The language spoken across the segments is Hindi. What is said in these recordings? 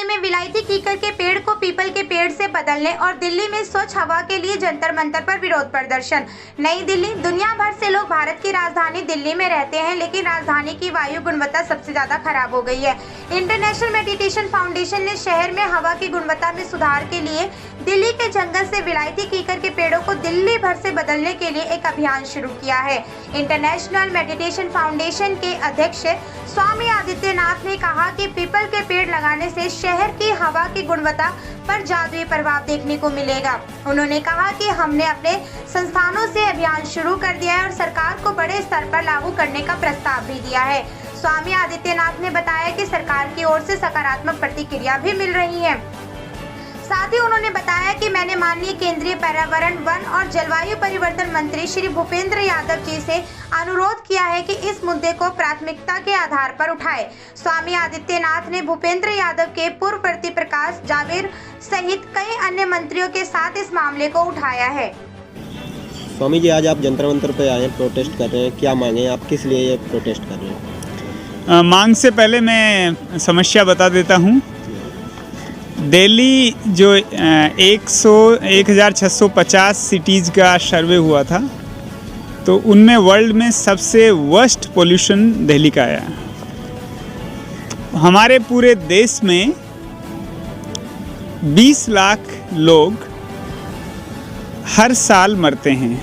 में विलायती कीकर के पेड़ को पीपल के पेड़ से बदलने और दिल्ली में स्वच्छ हवा के लिए जंतर मंतर पर विरोध प्रदर्शन। नई दिल्ली। दुनिया भर से लोग भारत की राजधानी दिल्ली में रहते हैं, लेकिन राजधानी की वायु गुणवत्ता सबसे ज्यादा खराब हो गई है। इंटरनेशनल मेडिटेशन फाउंडेशन ने शहर में हवा की गुणवत्ता में सुधार के लिए दिल्ली के जंगल से विलायती कीकर के पेड़ों को दिल्ली भर से बदलने के लिए एक अभियान शुरू किया है। इंटरनेशनल मेडिटेशन फाउंडेशन के अध्यक्ष स्वामी आदित्यनाथ ने कहा कि पीपल के पेड़ लगाने से शहर की हवा की गुणवत्ता पर जादुई प्रभाव देखने को मिलेगा। उन्होंने कहा कि हमने अपने संस्थानों से अभियान शुरू कर दिया है और सरकार को बड़े स्तर पर लागू करने का प्रस्ताव भी दिया है। स्वामी आदित्यनाथ ने बताया कि सरकार की ओर से सकारात्मक प्रतिक्रिया भी मिल रही है। साथ ही उन्होंने बताया कि मैंने माननीय केंद्रीय पर्यावरण, वन और जलवायु परिवर्तन मंत्री श्री भूपेंद्र यादव जी से अनुरोध किया है कि इस मुद्दे को प्राथमिकता के आधार पर उठाए। स्वामी आदित्यनाथ ने भूपेंद्र यादव के पूर्व प्रति प्रकाश जावेद सहित कई अन्य मंत्रियों के साथ इस मामले को उठाया है। स्वामी जी, आज आप जंतर मंतर पे आए, प्रोटेस्ट कर रहे हैं, क्या मांगे आप, किस लिए ये प्रोटेस्ट कर रहे हैं? मांग से पहले मैं समस्या बता देता हूँ। दिल्ली जो 1650 सिटीज़ का सर्वे हुआ था, तो उनमें वर्ल्ड में सबसे वर्स्ट पोल्यूशन दिल्ली का आया। हमारे पूरे देश में 20 लाख लोग हर साल मरते हैं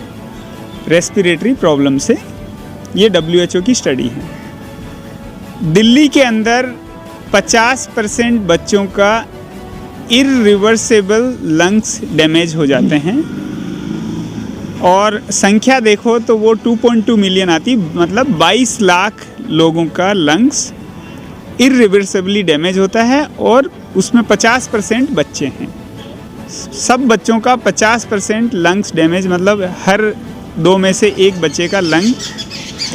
रेस्पिरेटरी प्रॉब्लम से, ये WHO की स्टडी है। दिल्ली के अंदर 50% बच्चों का इरिवर्सिबल लंग्स डैमेज हो जाते हैं और संख्या देखो तो वो 2.2 मिलियन आती, मतलब 22 लाख लोगों का लंग्स इरिवर्सिबली डैमेज होता है और उसमें 50% बच्चे हैं। सब बच्चों का 50% लंग्स डैमेज, मतलब हर 2 में से 1 बच्चे का लंग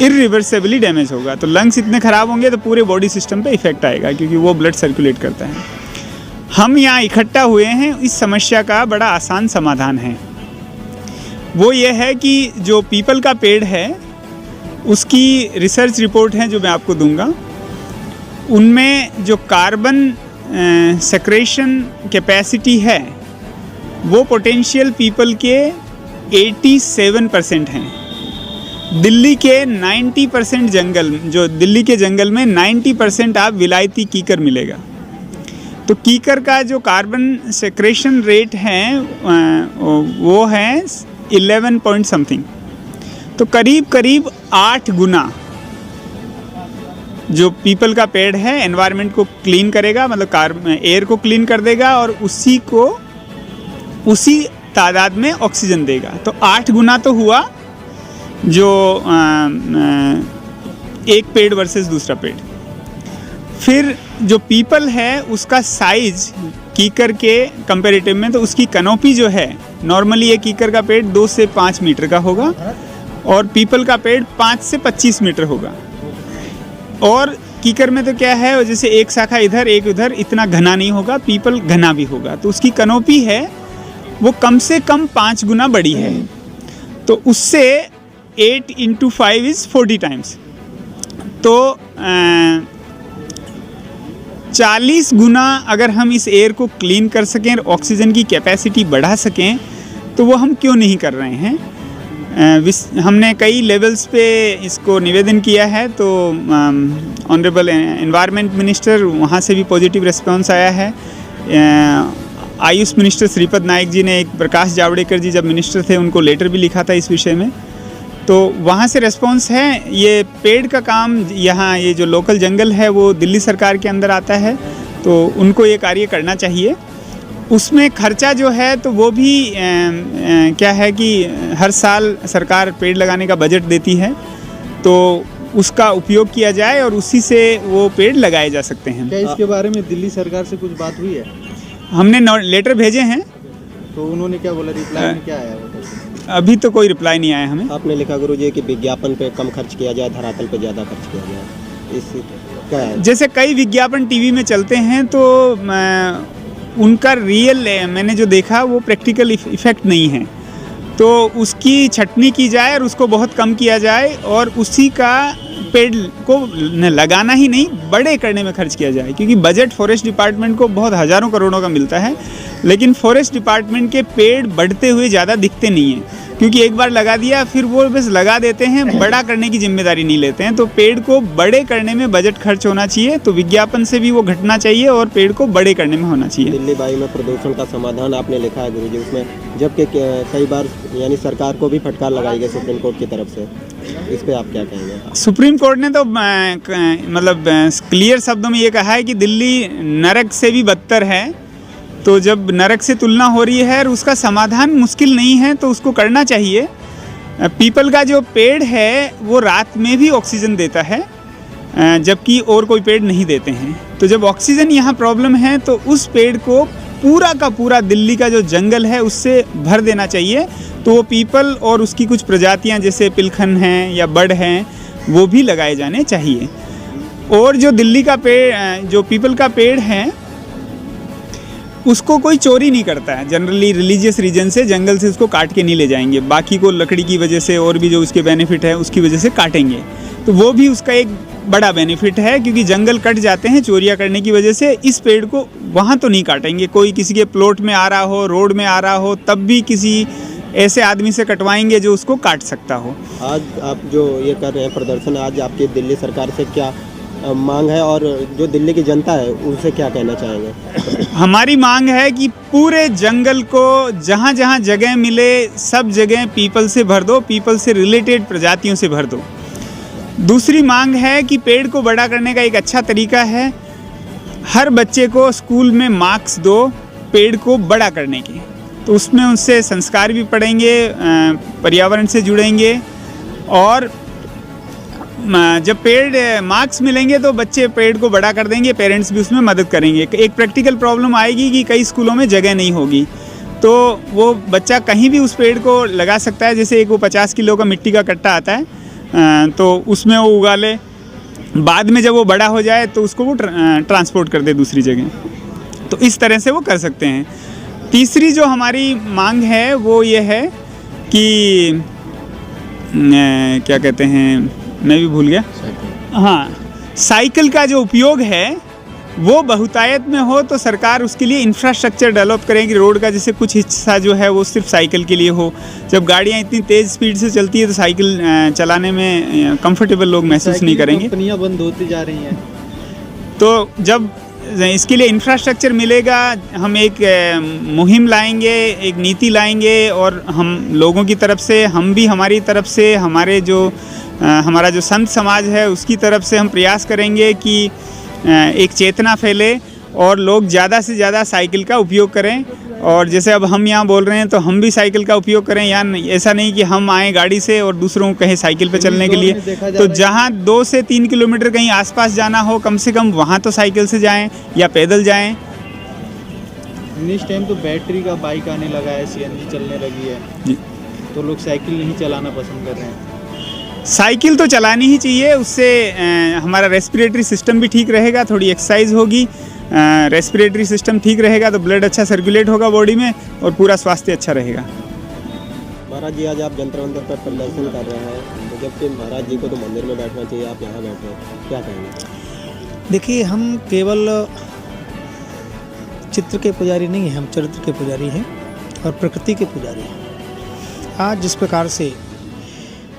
इरिवर्सिबली डैमेज होगा। तो लंग्स इतने ख़राब होंगे तो पूरे बॉडी सिस्टम पे इफ़ेक्ट आएगा, क्योंकि वो ब्लड सर्कुलेट करता है। हम यहाँ इकट्ठा हुए हैं, इस समस्या का बड़ा आसान समाधान है। वो ये है कि जो पीपल का पेड़ है उसकी रिसर्च रिपोर्ट है जो मैं आपको दूंगा, उनमें जो कार्बन सेक्रेशन कैपेसिटी है वो पोटेंशियल पीपल के 87% हैं। दिल्ली के 90% जंगल, जो दिल्ली के जंगल में 90% आप विलायती कीकर मिलेगा। तो कीकर का जो कार्बन सेक्रेशन रेट है वो है 11 पॉइंट समथिंग, तो करीब करीब 8 गुना जो पीपल का पेड़ है एनवायरनमेंट को क्लीन करेगा, मतलब एयर को क्लीन कर देगा और उसी तादाद में ऑक्सीजन देगा। तो 8 गुना तो हुआ जो एक पेड़ वर्सेस दूसरा पेड़। फिर जो पीपल है उसका साइज कीकर के कंपैरेटिव में, तो उसकी कनोपी जो है, नॉर्मली ये कीकर का पेड़ 2 से 5 मीटर का होगा और पीपल का पेड़ 5 से 25 मीटर होगा। और कीकर में तो क्या है, जैसे एक शाखा इधर एक उधर, इतना घना नहीं होगा, पीपल घना भी होगा। तो उसकी कनोपी है वो कम से कम 5 गुना बड़ी है। तो उससे 8 × 5 = 40 टाइम्स, तो 40 गुना अगर हम इस एयर को क्लीन कर सकें और ऑक्सीजन की कैपेसिटी बढ़ा सकें तो वो हम क्यों नहीं कर रहे हैं। हमने कई लेवल्स पे इसको निवेदन किया है, तो ऑनरेबल एनवायरनमेंट मिनिस्टर, वहाँ से भी पॉजिटिव रिस्पांस आया है। आयुष मिनिस्टर श्रीपद नाइक जी ने, एक प्रकाश जावड़ेकर जी जब मिनिस्टर थे उनको लेटर भी लिखा था इस विषय में, तो वहाँ से रेस्पॉन्स है। ये पेड़ का काम यहाँ, ये जो लोकल जंगल है वो दिल्ली सरकार के अंदर आता है, तो उनको ये कार्य करना चाहिए। उसमें खर्चा जो है तो वो भी क्या है कि हर साल सरकार पेड़ लगाने का बजट देती है, तो उसका उपयोग किया जाए और उसी से वो पेड़ लगाए जा सकते हैं। क्या इसके बारे में दिल्ली सरकार से कुछ बात हुई है? हमने लेटर भेजे हैं। तो उन्होंने क्या बोला, रिप्लाई में क्या आया? अभी तो कोई रिप्लाई नहीं आया हमें। आपने लिखा गुरुजी कि विज्ञापन पे कम खर्च किया जाए, धरातल पे ज़्यादा खर्च किया जाए, इस क्या है? जैसे कई विज्ञापन टीवी में चलते हैं तो उनका रियल, मैंने जो देखा वो प्रैक्टिकल इफ़ेक्ट नहीं है। तो उसकी छटनी की जाए और उसको बहुत कम किया जाए और उसी का पेड़ को लगाना ही नहीं बड़े करने में खर्च किया जाए, क्योंकि बजट फॉरेस्ट डिपार्टमेंट को बहुत हज़ारों करोड़ों का मिलता है, लेकिन फॉरेस्ट डिपार्टमेंट के पेड़ बढ़ते हुए ज़्यादा दिखते नहीं हैं, क्योंकि एक बार लगा दिया फिर वो बस लगा देते हैं, बड़ा करने की जिम्मेदारी नहीं लेते हैं। तो पेड़ को बड़े करने में बजट खर्च होना चाहिए, तो विज्ञापन से भी वो घटना चाहिए और पेड़ को बड़े करने में होना चाहिए। दिल्ली वायु में प्रदूषण का समाधान आपने लिखा है गुरुजी, उसमें जबकि कई बार यानी सरकार को भी फटकार लगाई गई सुप्रीम कोर्ट की तरफ से, इस पे आप क्या कहेंगे? सुप्रीम कोर्ट ने तो मतलब क्लियर शब्दों में ये कहा है कि दिल्ली नरक से भी बदतर है, तो जब नरक से तुलना हो रही है और उसका समाधान मुश्किल नहीं है तो उसको करना चाहिए। पीपल का जो पेड़ है वो रात में भी ऑक्सीजन देता है, जबकि और कोई पेड़ नहीं देते हैं। तो जब ऑक्सीजन यहाँ प्रॉब्लम है तो उस पेड़ को पूरा का पूरा दिल्ली का जो जंगल है उससे भर देना चाहिए। तो वो पीपल और उसकी कुछ प्रजातियाँ जैसे पिलखन हैं या बड़ हैं वो भी लगाए जाने चाहिए। और जो दिल्ली का पेड़, जो पीपल का पेड़ है उसको कोई चोरी नहीं करता है, जनरली रिलीजियस रीजन से जंगल से उसको काट के नहीं ले जाएंगे, बाकी को लकड़ी की वजह से और भी जो उसके बेनिफिट है उसकी वजह से काटेंगे। तो वो भी उसका एक बड़ा बेनिफिट है, क्योंकि जंगल कट जाते हैं चोरियाँ करने की वजह से। इस पेड़ को वहाँ तो नहीं काटेंगे, कोई किसी के प्लॉट में आ रहा हो, रोड में आ रहा हो, तब भी किसी ऐसे आदमी से कटवाएंगे जो उसको काट सकता हो। आज आप जो ये कर रहे हैं प्रदर्शन, आज आपकी दिल्ली सरकार से क्या मांग है और जो दिल्ली की जनता है उनसे क्या कहना चाहेंगे? हमारी मांग है कि पूरे जंगल को जहाँ जहाँ जगह मिले सब जगह पीपल से भर दो, पीपल से रिलेटेड प्रजातियों से भर दो। दूसरी मांग है कि पेड़ को बड़ा करने का एक अच्छा तरीका है, हर बच्चे को स्कूल में मार्क्स दो पेड़ को बड़ा करने के, तो उसमें उनसे संस्कार भी पढ़ेंगे, पर्यावरण से जुड़ेंगे, और जब पेड़ मार्क्स मिलेंगे तो बच्चे पेड़ को बड़ा कर देंगे, पेरेंट्स भी उसमें मदद करेंगे। एक प्रैक्टिकल प्रॉब्लम आएगी कि कई स्कूलों में जगह नहीं होगी, तो वो बच्चा कहीं भी उस पेड़ को लगा सकता है। जैसे एक वो 50 किलो का मिट्टी का कट्टा आता है, तो उसमें वो उगा ले, बाद में जब वो बड़ा हो जाए तो उसको वो ट्रांसपोर्ट कर दे दूसरी जगह, तो इस तरह से वो कर सकते हैं। तीसरी जो हमारी मांग है वो ये है कि क्या कहते हैं, मैं भी भूल गया, हाँ, साइकिल का जो उपयोग है वो बहुतायत में हो, तो सरकार उसके लिए इंफ्रास्ट्रक्चर डेवलप करेगी रोड का, जैसे कुछ हिस्सा जो है वो सिर्फ साइकिल के लिए हो। जब गाड़ियाँ इतनी तेज़ स्पीड से चलती है तो साइकिल चलाने में कंफर्टेबल लोग महसूस नहीं करेंगे। कंपनियां बंद होती जा रही हैं, तो जब इसके लिए इंफ्रास्ट्रक्चर मिलेगा, हम एक मुहिम लाएंगे, एक नीति लाएंगे, और हम लोगों की तरफ से, हम भी हमारी तरफ से, हमारा जो संत समाज है उसकी तरफ से हम प्रयास करेंगे कि एक चेतना फैले और लोग ज़्यादा से ज़्यादा साइकिल का उपयोग करें। और जैसे अब हम यहाँ बोल रहे हैं तो हम भी साइकिल का उपयोग करें, या ऐसा नहीं कि हम आएँ गाड़ी से और दूसरों को कहें साइकिल पे चलने के लिए। तो जहाँ 2 से 3 किलोमीटर कहीं आसपास जाना हो, कम से कम वहाँ तो साइकिल से जाएं या पैदल जाएं। इस टाइम तो बैटरी का बाइक आने लगा है, CNG चलने लगी है जी, तो लोग साइकिल नहीं चलाना पसंद कर रहे हैं। साइकिल तो चलानी ही चाहिए, उससे हमारा रेस्पिरेटरी सिस्टम भी ठीक रहेगा, थोड़ी एक्सरसाइज होगी, रेस्पिरेटरी सिस्टम ठीक रहेगा तो ब्लड अच्छा सर्कुलेट होगा बॉडी में और पूरा स्वास्थ्य अच्छा रहेगा। महाराज जी, आज आप जंतर मंतर पर प्रदर्शन कर रहे हैं, तो जबकि महाराज जी को तो मंदिर में बैठना चाहिए, आप यहाँ बैठे हैं, क्या कहेंगे? देखिए, हम केवल चित्र के पुजारी नहीं हैं, हम चरित्र के पुजारी हैं और प्रकृति के पुजारी हैं। आज जिस प्रकार से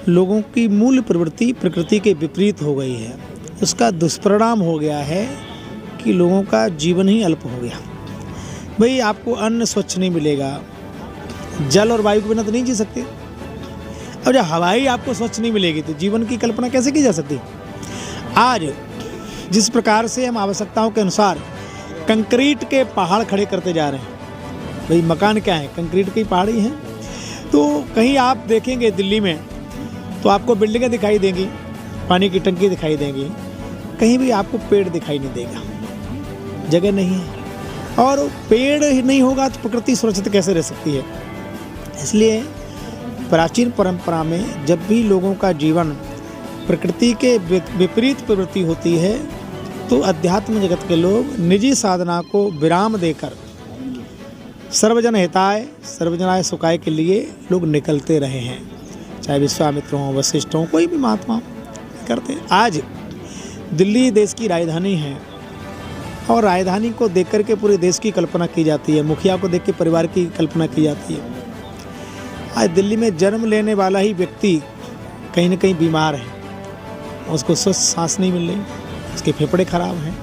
लोगों की मूल प्रवृत्ति प्रकृति के विपरीत हो गई है, उसका दुष्परिणाम हो गया है कि लोगों का जीवन ही अल्प हो गया। भाई, आपको अन्न स्वच्छ नहीं मिलेगा, जल और वायु के बिना तो नहीं जी सकते, और जब हवा ही आपको स्वच्छ नहीं मिलेगी तो जीवन की कल्पना कैसे की जा सकती? आज जिस प्रकार से हम आवश्यकताओं के अनुसार कंक्रीट के पहाड़ खड़े करते जा रहे हैं, भाई मकान क्या है, कंक्रीट के पहाड़ ही हैं। तो कहीं आप देखेंगे दिल्ली में तो आपको बिल्डिंगें दिखाई देंगी, पानी की टंकी दिखाई देंगी, कहीं भी आपको पेड़ दिखाई नहीं देगा, जगह नहीं है। और पेड़ ही नहीं होगा तो प्रकृति सुरक्षित कैसे रह सकती है? इसलिए प्राचीन परंपरा में जब भी लोगों का जीवन प्रकृति के विपरीत प्रवृत्ति होती है तो अध्यात्म जगत के लोग निजी साधना को विराम देकर सर्वजन हिताय सर्वजनाय सुखाय के लिए लोग निकलते रहे हैं, चाहे विश्वामित्र हों, वशिष्ठ हों, कोई भी महात्मा करते। आज दिल्ली देश की राजधानी है और राजधानी को देख कर के पूरे देश की कल्पना की जाती है, मुखिया को देख के परिवार की कल्पना की जाती है। आज दिल्ली में जन्म लेने वाला ही व्यक्ति कहीं न कहीं बीमार है, उसको स्वस्थ सांस नहीं मिल रही, उसके फेफड़े खराब हैं,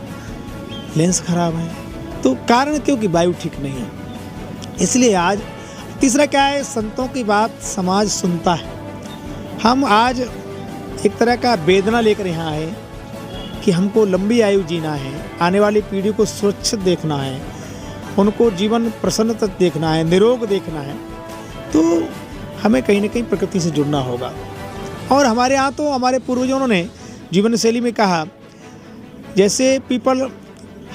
लेंस खराब हैं। तो कारण क्योंकि वायु ठीक नहीं है। इसलिए आज तीसरा क्या है, संतों की बात समाज सुनता है। हम आज एक तरह का वेदना लेकर यहाँ आए कि हमको लंबी आयु जीना है, आने वाली पीढ़ी को सुरक्षित देखना है, उनको जीवन प्रसन्नता देखना है, निरोग देखना है। तो हमें कहीं ना कहीं प्रकृति से जुड़ना होगा। और हमारे यहाँ तो हमारे पूर्वजों ने जीवन शैली में कहा, जैसे पीपल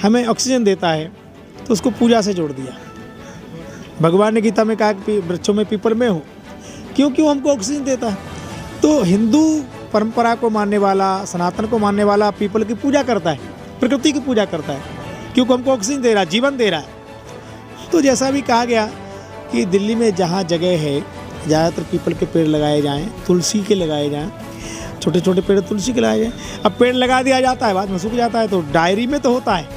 हमें ऑक्सीजन देता है तो उसको पूजा से जोड़ दिया। भगवान ने गीता में कहा कि वृक्षों में पीपल में हो, क्यों हमको ऑक्सीजन देता है। तो हिंदू परंपरा को मानने वाला, सनातन को मानने वाला पीपल की पूजा करता है, प्रकृति की पूजा करता है, क्योंकि हमको ऑक्सीजन दे रहा है, जीवन दे रहा है। तो जैसा भी कहा गया कि दिल्ली में जहाँ जगह है ज़्यादातर पीपल के पेड़ लगाए जाएँ, तुलसी के लगाए जाएँ, छोटे छोटे पेड़ तुलसी के लगाए जाएँ। अब पेड़ लगा दिया जाता है, बाद में सूख जाता है। तो डायरी में तो होता है,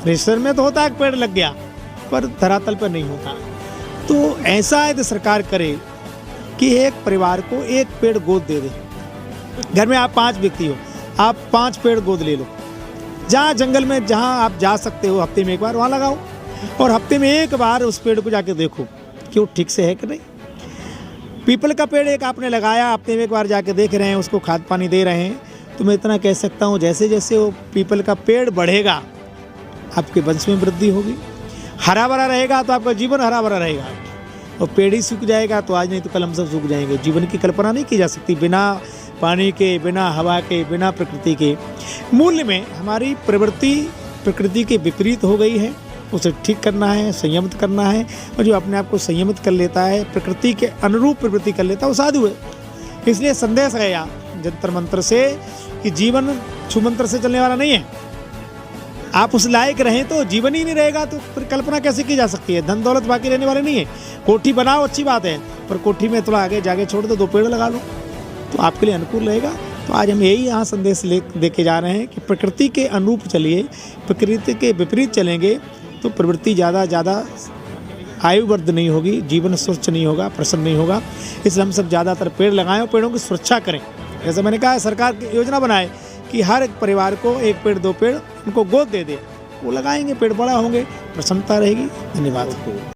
रजिस्टर में तो होता है पेड़ लग गया, पर धरातल पर नहीं होता। तो ऐसा यदि सरकार करे कि एक परिवार को एक पेड़ गोद दे दे। घर में आप 5 व्यक्ति हो, आप 5 पेड़ गोद ले लो। जहाँ जंगल में जहाँ आप जा सकते हो हफ्ते में एक बार वहाँ लगाओ, और हफ्ते में एक बार उस पेड़ को जाके देखो कि वो ठीक से है कि नहीं। पीपल का पेड़ एक आपने लगाया, हफ्ते में एक बार जाके देख रहे हैं, उसको खाद पानी दे रहे हैं, तो मैं इतना कह सकता हूँ जैसे जैसे वो पीपल का पेड़ बढ़ेगा आपके वंश में वृद्धि होगी। हरा भरा रहेगा तो आपका जीवन हरा भरा रहेगा, और पेड़ ही सूख जाएगा तो आज नहीं तो कल हम सब सूख जाएंगे। जीवन की कल्पना नहीं की जा सकती बिना पानी के, बिना हवा के, बिना प्रकृति के। मूल्य में हमारी प्रवृत्ति प्रकृति के विपरीत हो गई है, उसे ठीक करना है, संयमित करना है। और जो अपने आप को संयमित कर लेता है, प्रकृति के अनुरूप प्रवृत्ति कर लेता है, वो साधु है। इसलिए संदेश गया जंतर मंत्र से कि जीवन छुमंत्र से चलने वाला नहीं है। आप उस लायक रहें तो जीवन ही नहीं रहेगा, तो फिर कल्पना कैसे की जा सकती है। धन दौलत बाकी रहने वाले नहीं है। कोठी बनाओ अच्छी बात है, पर कोठी में थोड़ा आगे जाके छोड़ दो, 2 पेड़ लगा लो, तो आपके लिए अनुकूल रहेगा। तो आज हम यही यहाँ संदेश दे के जा रहे हैं कि प्रकृति के अनुरूप चलिए, प्रकृति के विपरीत चलेंगे तो प्रवृत्ति ज़्यादा आयुवर्ध नहीं होगी, जीवन स्वच्छ नहीं होगा, प्रसन्न नहीं होगा। इसलिए हम सब ज़्यादातर पेड़ लगाएं और पेड़ों की सुरक्षा करें। जैसे मैंने कहा, सरकार की योजना बनाए कि हर एक परिवार को 1 पेड़ 2 पेड़ उनको गोद दे दे, वो लगाएंगे, पेड़ बड़ा होंगे, प्रसन्नता रहेगी। धन्यवाद।